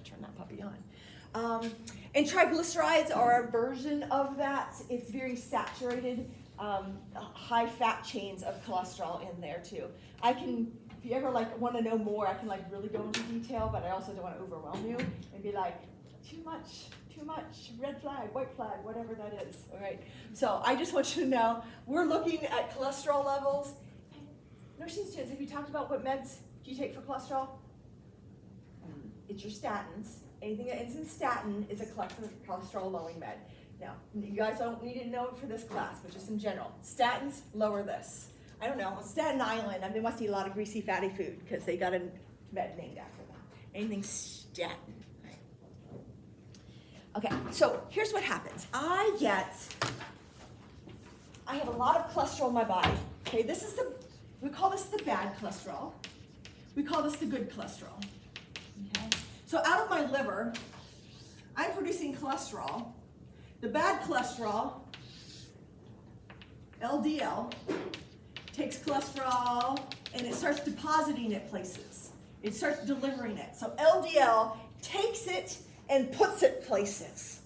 turn that puppy on. And triglycerides are a version of that. It's very saturated, high fat chains of cholesterol in there too. If you ever like want to know more, I can like really go into detail, but I also don't want to overwhelm you and be like, too much, red flag, white flag, whatever that is, all right? So I just want you to know, we're looking at cholesterol levels. Nursing students, have you talked about what meds do you take for cholesterol? It's your statins. Anything that ends in statin is a cholesterol lowering med. Now, you guys don't need to know it for this class, but just in general, statins lower this. I don't know, on Staten Island, they must eat a lot of greasy, fatty food because they got a med named after them. Anything statin. Right? Okay, so here's what happens. I have a lot of cholesterol in my body. Okay, we call this the bad cholesterol. We call this the good cholesterol. Okay, so out of my liver, I'm producing cholesterol. The bad cholesterol, LDL, takes cholesterol and it starts depositing it places. It starts delivering it. So LDL takes it and puts it places.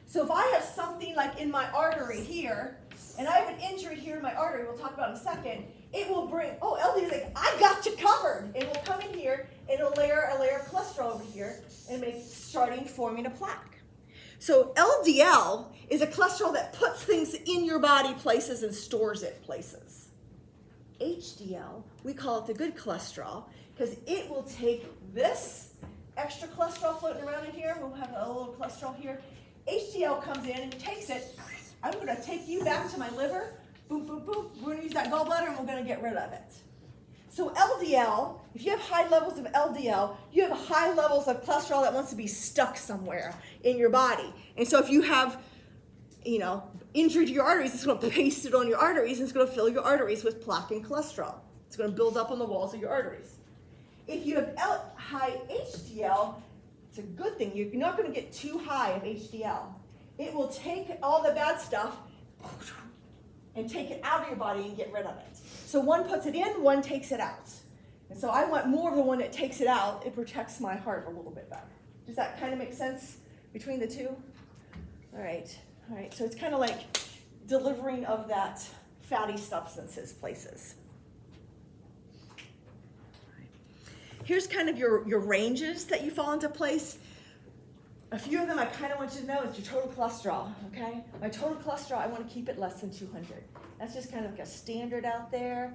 So if I have something like in my artery here, and I have an injury here in my artery, we'll talk about in a second, it will bring, LDL is like, I got you covered. It will come in here and it'll layer a layer of cholesterol over here and starting forming a plaque. So LDL is a cholesterol that puts things in your body places and stores it places. HDL, we call it the good cholesterol, because it will take this extra cholesterol floating around in here. We'll have a little cholesterol here. HDL comes in and takes it. I'm going to take you back to my liver. Boom, boom, boom. We're going to use that gallbladder and we're going to get rid of it. So LDL, if you have high levels of LDL, you have high levels of cholesterol that wants to be stuck somewhere in your body. And so if you have, injury to your arteries, it's going to paste it on your arteries and it's going to fill your arteries with plaque and cholesterol. It's going to build up on the walls of your arteries. If you have high HDL, it's a good thing. You're not going to get too high of HDL. It will take all the bad stuff and take it out of your body and get rid of it. So one puts it in, one takes it out. And so I want more of the one that takes it out. It protects my heart a little bit better. Does that kind of make sense between the two? All right, so it's kind of like delivering of that fatty substances places. Here's kind of your ranges that you fall into place. A few of them I kind of want you to know is your total cholesterol, okay? My total cholesterol, I want to keep it less than 200. That's just kind of like a standard out there,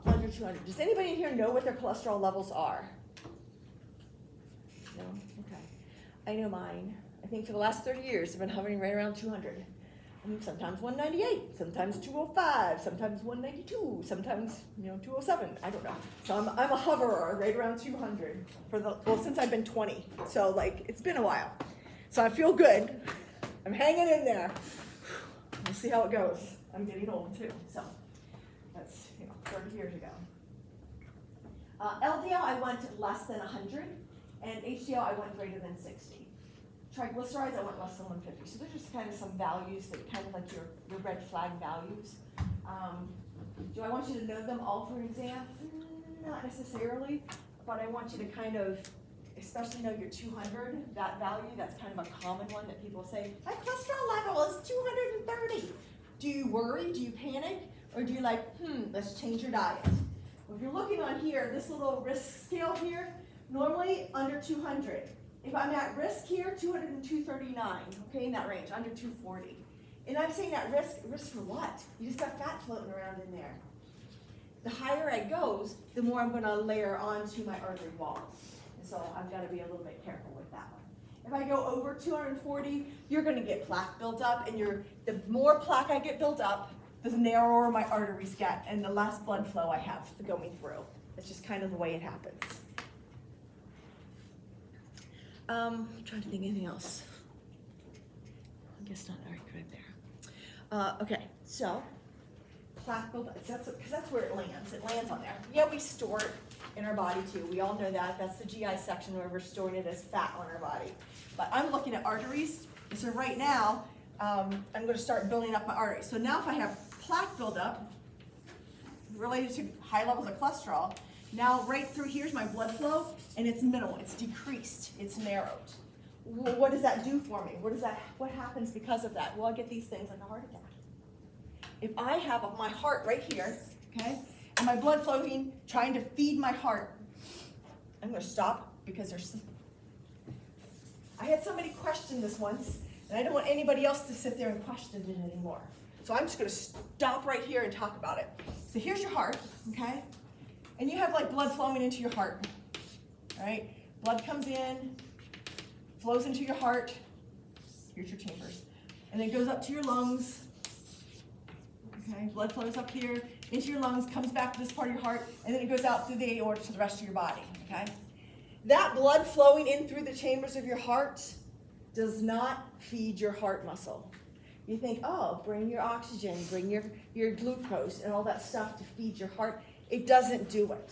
under 200. Does anybody in here know what their cholesterol levels are? No? Okay. I know mine. I think for the last 30 years, I've been hovering right around 200. Sometimes 198, sometimes 205, sometimes 192, sometimes 207. I don't know. So I'm a hoverer right around 200 since I've been 20. So it's been a while. So I feel good. I'm hanging in there. We'll see how it goes. I'm getting old too. So that's 30 years ago. LDL I want less than 100, and HDL I want greater than 60. Triglycerides, I want less than 150. So they're just kind of some values that kind of like your red flag values. Do I want you to know them all for an exam? Not necessarily, but I want you to kind of, especially know your 200, that value. That's kind of a common one that people say, my cholesterol level is 230. Do you worry? Do you panic? Or do you let's change your diet? Well, if you're looking on here, this little risk scale here, normally under 200. If I'm at risk here, 200 and 239, okay, in that range, under 240. And I'm saying that risk for what? You just got fat floating around in there. The higher I goes, the more I'm going to layer onto my artery walls. And so I've got to be a little bit careful with that one. If I go over 240, you're going to get plaque built up, and the more plaque I get built up, the narrower my arteries get, and the less blood flow I have going through. It's just kind of the way it happens. I'm trying to think of anything else. I guess not. All right, there. Okay, so plaque buildup, because that's where it lands. It lands on there. Yeah, we store it in our body too. We all know that. That's the GI section where we're storing it as fat on our body. But I'm looking at arteries. And so right now, I'm going to start building up my arteries. So now if I have plaque buildup related to high levels of cholesterol, Now right through here's my blood flow, and it's minimal, it's decreased, it's narrowed. What does that do for me? What happens because of that? Well, I get these things like a heart attack. If I have my heart right here, okay, and my blood flowing, trying to feed my heart, I'm going to stop because I had somebody question this once, and I don't want anybody else to sit there and question it anymore. So I'm just going to stop right here and talk about it. So here's your heart, okay, and you have like blood flowing into your heart, all right? Blood comes in, flows into your heart, here's your chambers, and then goes up to your lungs. Okay, blood flows up here, into your lungs, comes back to this part of your heart, and then it goes out through the aorta to the rest of your body, okay? That blood flowing in through the chambers of your heart does not feed your heart muscle. You think, oh, bring your oxygen, bring your glucose and all that stuff to feed your heart. It doesn't do it.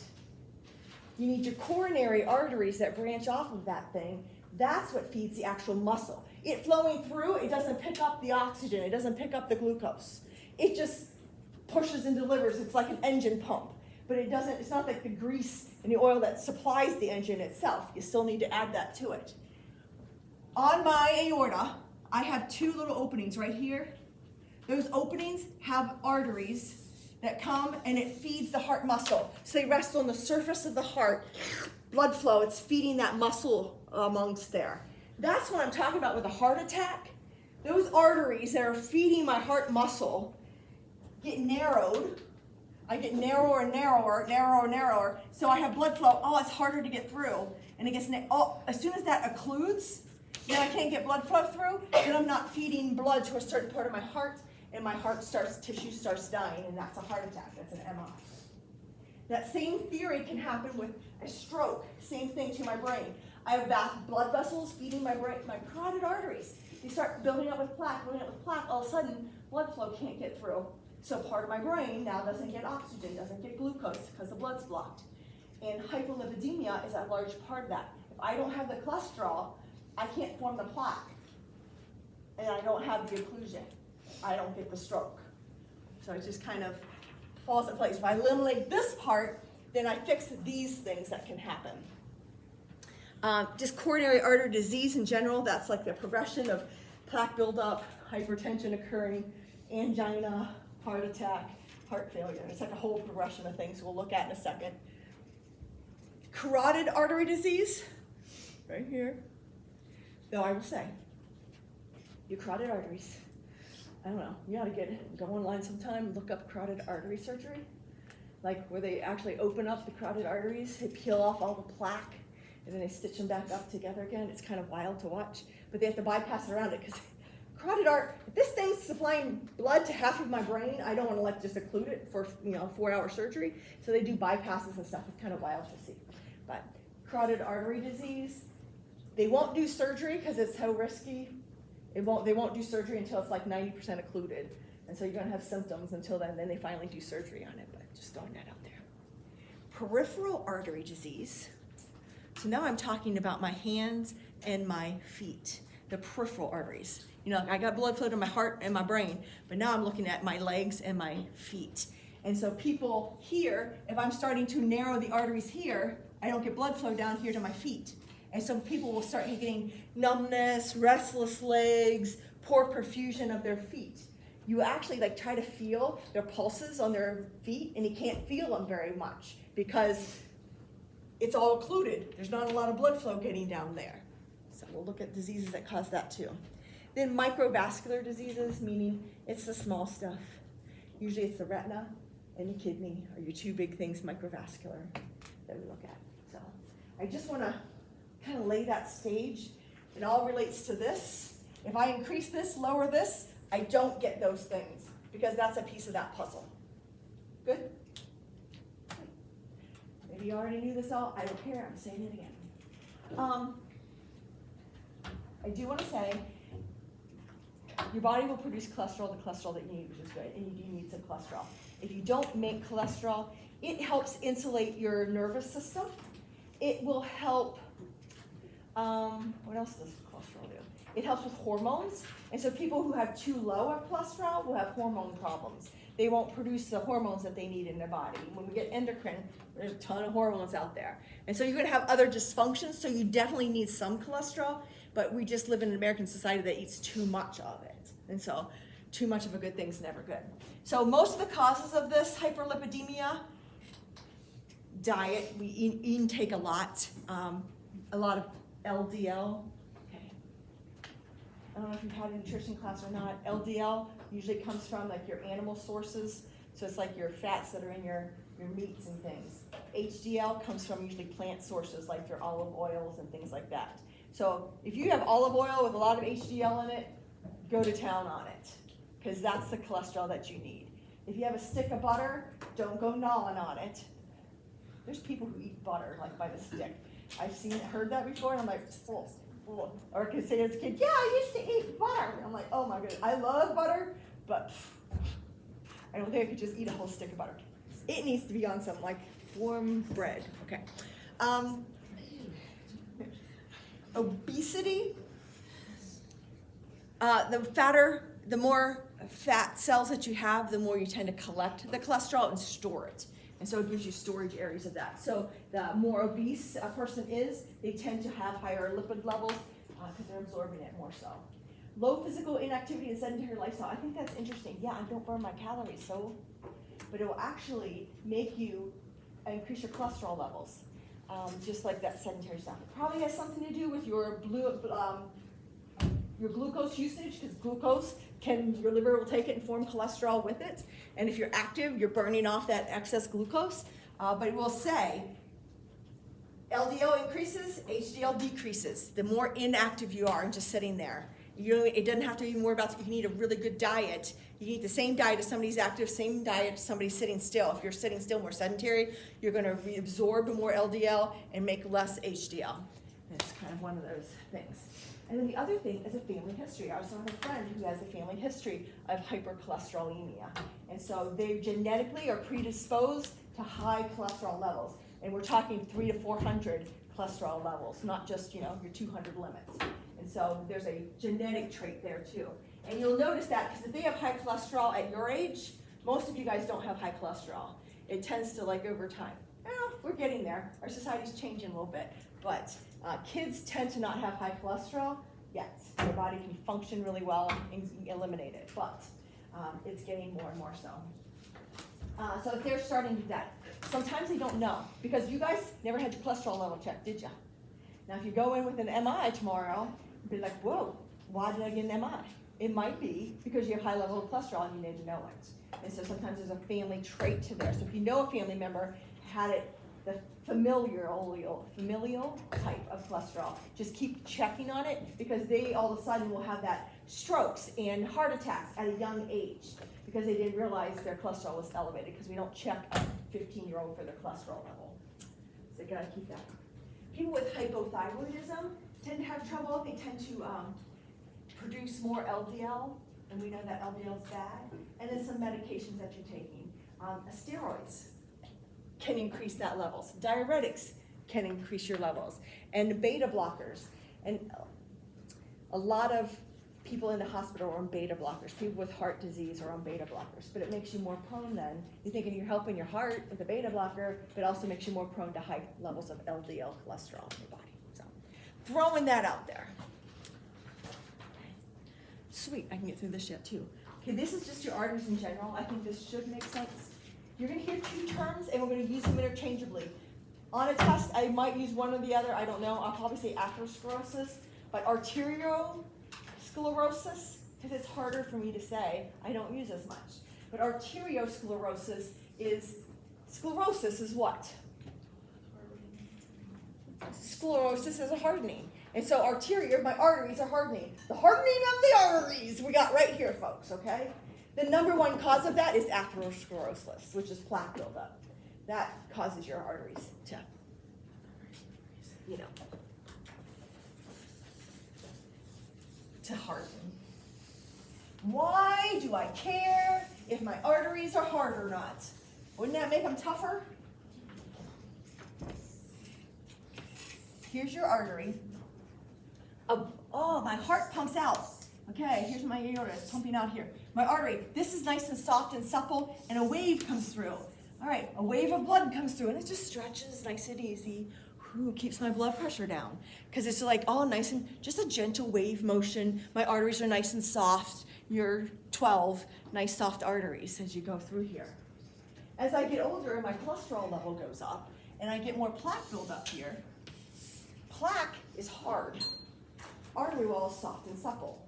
You need your coronary arteries that branch off of that thing. That's what feeds the actual muscle. It flowing through, it doesn't pick up the oxygen, it doesn't pick up the glucose. It just pushes and delivers. It's like an engine pump. But it's not like the grease and the oil that supplies the engine itself. You still need to add that to it. On my aorta, I have two little openings right here. Those openings have arteries that come and it feeds the heart muscle. So they rest on the surface of the heart. Blood flow, it's feeding that muscle amongst there. That's what I'm talking about with a heart attack. Those arteries that are feeding my heart muscle get narrowed. I get narrower and narrower, narrower and narrower. So I have blood flow. Oh, it's harder to get through. And it gets, as soon as that occludes, then I can't get blood flow through, then I'm not feeding blood to a certain part of my heart, and my tissue starts dying, and that's a heart attack, that's an MI. That same theory can happen with a stroke, same thing to my brain. I have blood vessels feeding my brain, my carotid arteries. They start building up with plaque, all of a sudden, blood flow can't get through. So part of my brain now doesn't get oxygen, doesn't get glucose because the blood's blocked. And hypolipidemia is a large part of that. If I don't have the cholesterol, I can't form the plaque. And I don't have the occlusion. I don't get the stroke. So it just kind of falls in place. If I eliminate this part, then I fix these things that can happen. Just coronary artery disease in general, that's like the progression of plaque buildup, hypertension occurring, angina, heart attack, heart failure. It's like a whole progression of things we'll look at in a second. Carotid artery disease, right here. Though I will say, your carotid arteries, I don't know, you ought to go online sometime and look up carotid artery surgery, like where they actually open up the carotid arteries, they peel off all the plaque, and then they stitch them back up together again. It's kind of wild to watch, but they have to bypass around it because carotid artery, if this thing's supplying blood to half of my brain, I don't want to just occlude it for 4-hour surgery. So they do bypasses and stuff. It's kind of wild to see. But carotid artery disease, they won't do surgery because it's so risky. They won't do surgery until it's like 90% occluded. And so you're going to have symptoms until then they finally do surgery on it. But just throwing that out there. Peripheral artery disease. So now I'm talking about my hands and my feet, the peripheral arteries. I got blood flow to my heart and my brain, but now I'm looking at my legs and my feet. And so people here, if I'm starting to narrow the arteries here, I don't get blood flow down here to my feet. And so people will start getting numbness, restless legs, poor perfusion of their feet. You actually try to feel their pulses on their feet, and you can't feel them very much because it's all occluded. There's not a lot of blood flow getting down there. So we'll look at diseases that cause that too. Then microvascular diseases, meaning it's the small stuff. Usually it's the retina and the kidney are your two big things, microvascular, that we look at. So I just want to kind of lay that stage. It all relates to this. If I increase this, lower this, I don't get those things because that's a piece of that puzzle. Good? Maybe you already knew this all. I don't care. I'm saying it again. I do want to say your body will produce cholesterol, the cholesterol that you need, which is good, and you do need some cholesterol. If you don't make cholesterol, it helps insulate your nervous system. It will help, what else does cholesterol do? It helps with hormones, and so people who have too low of cholesterol will have hormone problems. they won't produce the hormones that they need in their body. When we get endocrine, there's a ton of hormones out there. And so you're gonna have other dysfunctions, so you definitely need some cholesterol, but we just live in an American society that eats too much of it. And so too much of a good thing's never good. So most of the causes of this hyperlipidemia, diet, we intake a lot of LDL. Okay. I don't know if you've had a nutrition class or not. LDL usually comes from like your animal sources. So it's like your fats that are in your meats and things. HDL comes from usually plant sources like your olive oils and things like that. So if you have olive oil with a lot of HDL in it, go to town on it, because that's the cholesterol that you need. If you have a stick of butter, don't go gnawing on it. There's people who eat butter like by the stick. I've heard that before, and I'm like, oh. Or I could say as a kid, yeah, I used to eat butter. I'm like, oh my goodness, I love butter, but I don't think I could just eat a whole stick of butter. It needs to be on some like warm bread. Okay. Obesity. The more fat cells that you have, the more you tend to collect the cholesterol and store it. And so it gives you storage areas of that. So the more obese a person is, they tend to have higher lipid levels because they're absorbing it more so. Low physical inactivity and sedentary lifestyle. I think that's interesting. Yeah, I don't burn my calories, but it will actually make you increase your cholesterol levels, just like that sedentary stuff. It probably has something to do with your glucose usage, because glucose your liver will take it and form cholesterol with it. And if you're active, you're burning off that excess glucose. But it will say LDL increases, HDL decreases. The more inactive you are and just sitting there. It doesn't have to be more about, you can eat a really good diet. You can eat the same diet as somebody's active, same diet as somebody's sitting still. If you're sitting still, more sedentary, you're gonna reabsorb more LDL and make less HDL. And it's kind of one of those things. And then the other thing is a family history. I also have a friend who has a family history of hypercholesterolemia. And so they genetically are predisposed to high cholesterol levels. And we're talking 300 to 400 cholesterol levels, not just, your 200 limits. And so there's a genetic trait there too. And you'll notice that because if they have high cholesterol at your age, most of you guys don't have high cholesterol. It tends to over time. We're getting there. Our society's changing a little bit. But kids tend to not have high cholesterol yet. Their body can function really well and eliminate it, but it's getting more and more so. So if they're starting to die, sometimes they don't know, because you guys never had your cholesterol level checked, did you? Now if you go in with an MI tomorrow, you'll be like, whoa, why did I get an MI? It might be because you have high level of cholesterol and you need to know it. And so sometimes there's a family trait to there. So if you know a family member had it, the familial type of cholesterol, just keep checking on it, because they all of a sudden will have that strokes and heart attacks at a young age because they didn't realize their cholesterol was elevated, because we don't check a 15-year-old for their cholesterol level. So you gotta keep that. People with hypothyroidism tend to have trouble. They tend to produce more LDL, and we know that LDL is bad. And then some medications that you're taking. Steroids can increase that levels. Diuretics can increase your levels. And beta blockers. And a lot of people in the hospital are on beta blockers. People with heart disease are on beta blockers. But it makes you more prone then. You're thinking you're helping your heart with a beta blocker, but also makes you more prone to high levels of LDL cholesterol in your body. So throwing that out there. Sweet, I can get through this yet too. Okay, this is just your arteries in general. I think this should make sense. You're gonna hear two terms and we're gonna use them interchangeably. On a test, I might use one or the other, I don't know. I'll probably say atherosclerosis, but arteriosclerosis, because it's harder for me to say, I don't use as much. But arteriosclerosis is what? Sclerosis is a hardening. And so my arteries are hardening. The hardening of the arteries we got right here, folks, okay? The number one cause of that is atherosclerosis, which is plaque buildup. That causes your arteries to harden. Why do I care if my arteries are hard or not? Wouldn't that make them tougher? Here's your artery. Oh, my heart pumps out. Okay, here's my aorta, it's pumping out here. My artery, this is nice and soft and supple, and a wave comes through. All right, a wave of blood comes through, and it just stretches nice and easy. Whew, keeps my blood pressure down, because it's like all nice and just a gentle wave motion. My arteries are nice and soft. Your 12 nice soft arteries as you go through here. As I get older, my cholesterol level goes up, and I get more plaque buildup here. Plaque is hard. Artery wall is soft and supple.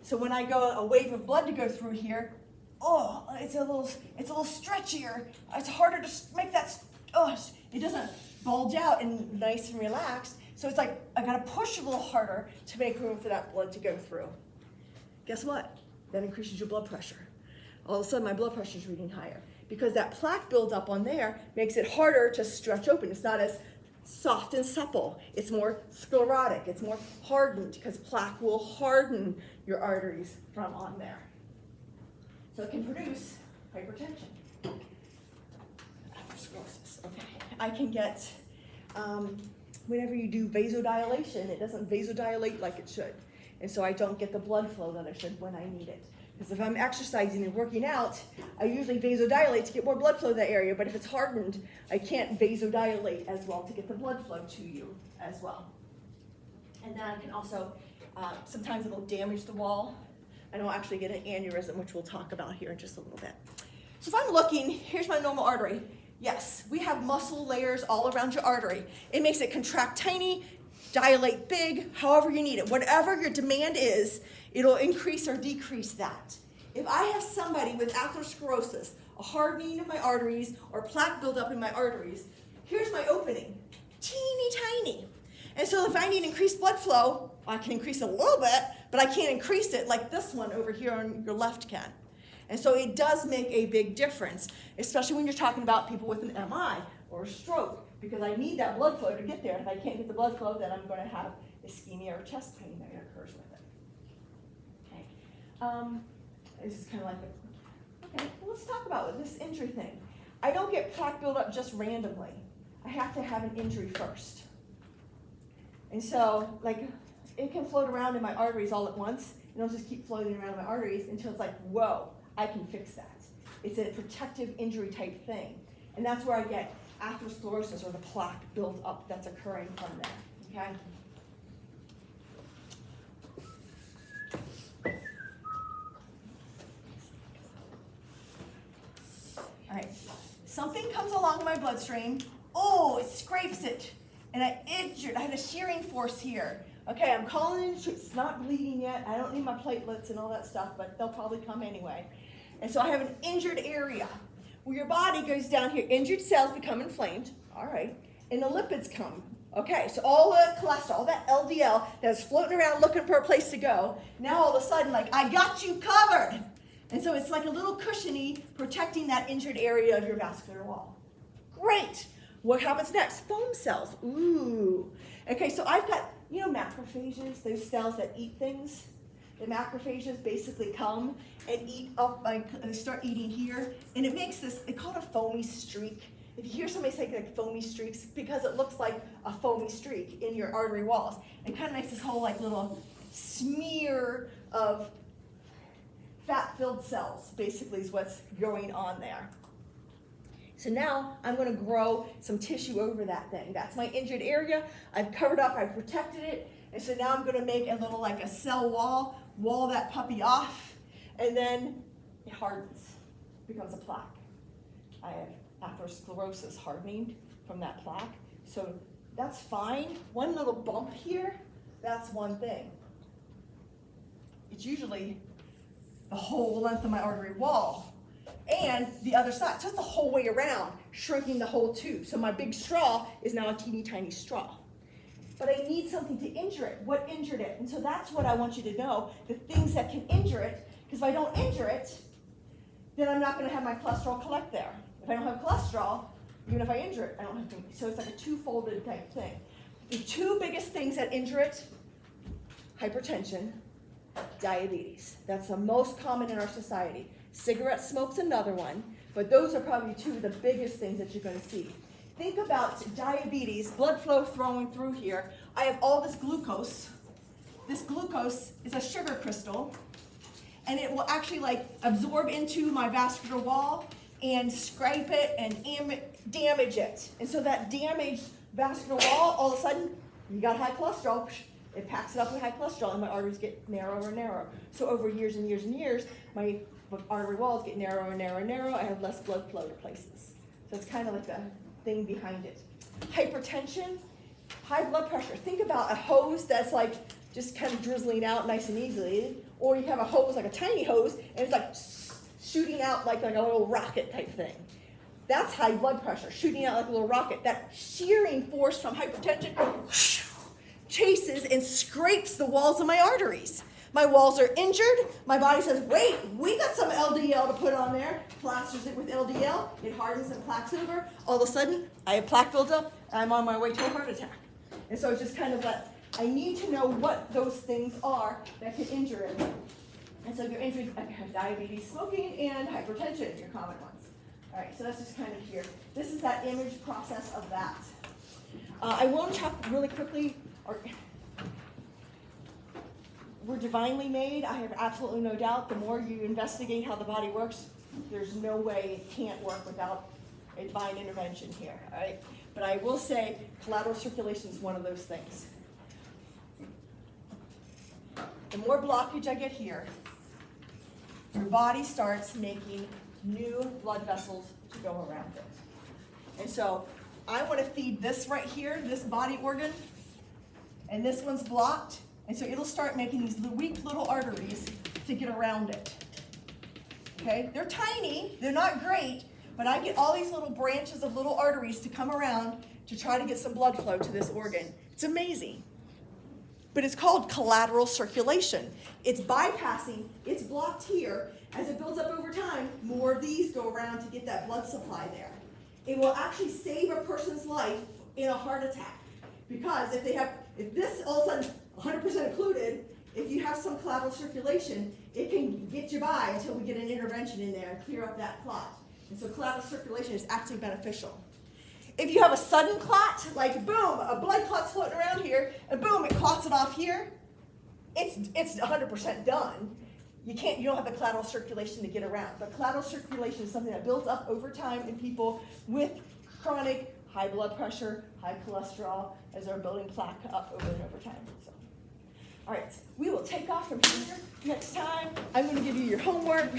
So when I go a wave of blood to go through here, oh, it's a little stretchier. It's harder to make that. Oh, it doesn't bulge out and nice and relaxed. So it's like I gotta push a little harder to make room for that blood to go through. Guess what? That increases your blood pressure. All of a sudden, my blood pressure is reading higher because that plaque buildup on there makes it harder to stretch open. It's not as soft and supple. It's more sclerotic. It's more hardened because plaque will harden your arteries from on there. So it can produce hypertension. Atherosclerosis. Okay. I can get, whenever you do vasodilation, it doesn't vasodilate like it should. And so I don't get the blood flow that I should when I need it. Because if I'm exercising and working out, I usually vasodilate to get more blood flow to that area, but if it's hardened, I can't vasodilate as well to get the blood flow to you as well. And then I can also, sometimes it'll damage the wall, and I'll actually get an aneurysm, which we'll talk about here in just a little bit. So if I'm looking, here's my normal artery. Yes, we have muscle layers all around your artery. It makes it contract tiny, dilate big, however you need it. Whatever your demand is, it'll increase or decrease that. If I have somebody with atherosclerosis, a hardening of my arteries, or plaque buildup in my arteries, here's my opening, teeny tiny. And so if I need increased blood flow, I can increase it a little bit, but I can't increase it like this one over here on your left can. And so it does make a big difference, especially when you're talking about people with an MI or a stroke, because I need that blood flow to get there. If I can't get the blood flow, then I'm going to have ischemia or chest pain that occurs with it. Okay. This is kind of like okay, well, let's talk about this injury thing. I don't get plaque buildup just randomly. I have to have an injury first. And so, like, it can float around in my arteries all at once, and it'll just keep floating around in my arteries until it's like, whoa, I can fix that. It's a protective injury type thing. And that's where I get atherosclerosis, or the plaque buildup that's occurring from there, okay? All right, something comes along in my bloodstream. Oh, it scrapes it, and I had a shearing force here. Okay, I'm calling in, it's not bleeding yet. I don't need my platelets and all that stuff, but they'll probably come anyway. And so I have an injured area where your body goes down here. Injured cells become inflamed, all right, and the lipids come. Okay, so all the cholesterol, all that LDL that's floating around looking for a place to go, now all of a sudden, like, I got you covered. And so it's like a little cushiony protecting that injured area of your vascular wall. Great. What happens next? Foam cells. Ooh. Okay, so I've got, macrophages, those cells that eat things. The macrophages basically come and eat up, they start eating here, and it makes this, they call it a foamy streak. If you hear somebody say like foamy streaks, because it looks like a foamy streak in your artery walls. It kind of makes this whole like little smear of fat-filled cells, basically is what's going on there. So now I'm going to grow some tissue over that thing. That's my injured area. I've covered up, I've protected it, and so now I'm going to make a little like a cell wall that puppy off, and then it hardens, becomes a plaque. I have atherosclerosis hardening from that plaque, so that's fine. One little bump here, that's one thing. It's usually the whole length of my artery wall and the other side, just the whole way around, shrinking the whole tube. So my big straw is now a teeny tiny straw. But I need something to injure it. What injured it? And so that's what I want you to know, the things that can injure it, because if I don't injure it, then I'm not going to have my cholesterol collect there. If I don't have cholesterol, even if I injure it, I don't have to. So it's like a two-folded type thing. The two biggest things that injure it, hypertension, diabetes. That's the most common in our society. Cigarette smoke's another one, but those are probably two of the biggest things that you're going to see. Think about diabetes, blood flow flowing through here. I have all this glucose. This glucose is a sugar crystal. and it will actually like absorb into my vascular wall and scrape it and damage it. And so that damaged vascular wall, all of a sudden, you got high cholesterol, it packs it up with high cholesterol, and my arteries get narrower and narrower. So over years and years and years, my artery walls get narrower and narrower and narrow. I have less blood flow to places. So it's kind of like a thing behind it. Hypertension, high blood pressure. Think about a hose that's like just kind of drizzling out nice and easily, or you have a hose, like a tiny hose, and it's like shooting out like a little rocket type thing. That's high blood pressure, shooting out like a little rocket. That shearing force from hypertension chases and scrapes the walls of my arteries. My walls are injured. My body says, wait, we got some LDL to put on there. Plasters it with LDL. It hardens and plaques over. All of a sudden, I have plaque buildup, and I'm on my way to a heart attack. And so it's just kind of that I need to know what those things are that can injure it. And so your injuries, I have diabetes, smoking, and hypertension, your common ones. All right, so that's just kind of here. This is that image process of that. I want to talk really quickly. We're divinely made. I have absolutely no doubt. The more you investigate how the body works, there's no way it can't work without a divine intervention here. All right, but I will say collateral circulation is one of those things. The more blockage I get here, your body starts making new blood vessels to go around it. And so I want to feed this right here, this body organ, and this one's blocked. And so it'll start making these weak little arteries to get around it. Okay, they're tiny, they're not great, but I get all these little branches of little arteries to come around to try to get some blood flow to this organ. It's amazing. But it's called collateral circulation. It's bypassing, it's blocked here. As it builds up over time, more of these go around to get that blood supply there. It will actually save a person's life in a heart attack. Because if this all of a sudden 100% occluded, if you have some collateral circulation, it can get you by until we get an intervention in there and clear up that clot. And so collateral circulation is actually beneficial. If you have a sudden clot, like boom, a blood clot's floating around here, and boom, it clots it off here, it's 100% done. You don't have the collateral circulation to get around. But collateral circulation is something that builds up over time in people with chronic high blood pressure, high cholesterol, as they're building plaque up over and over time. So, all right, we will take off from here next time. I'm going to give you your homework.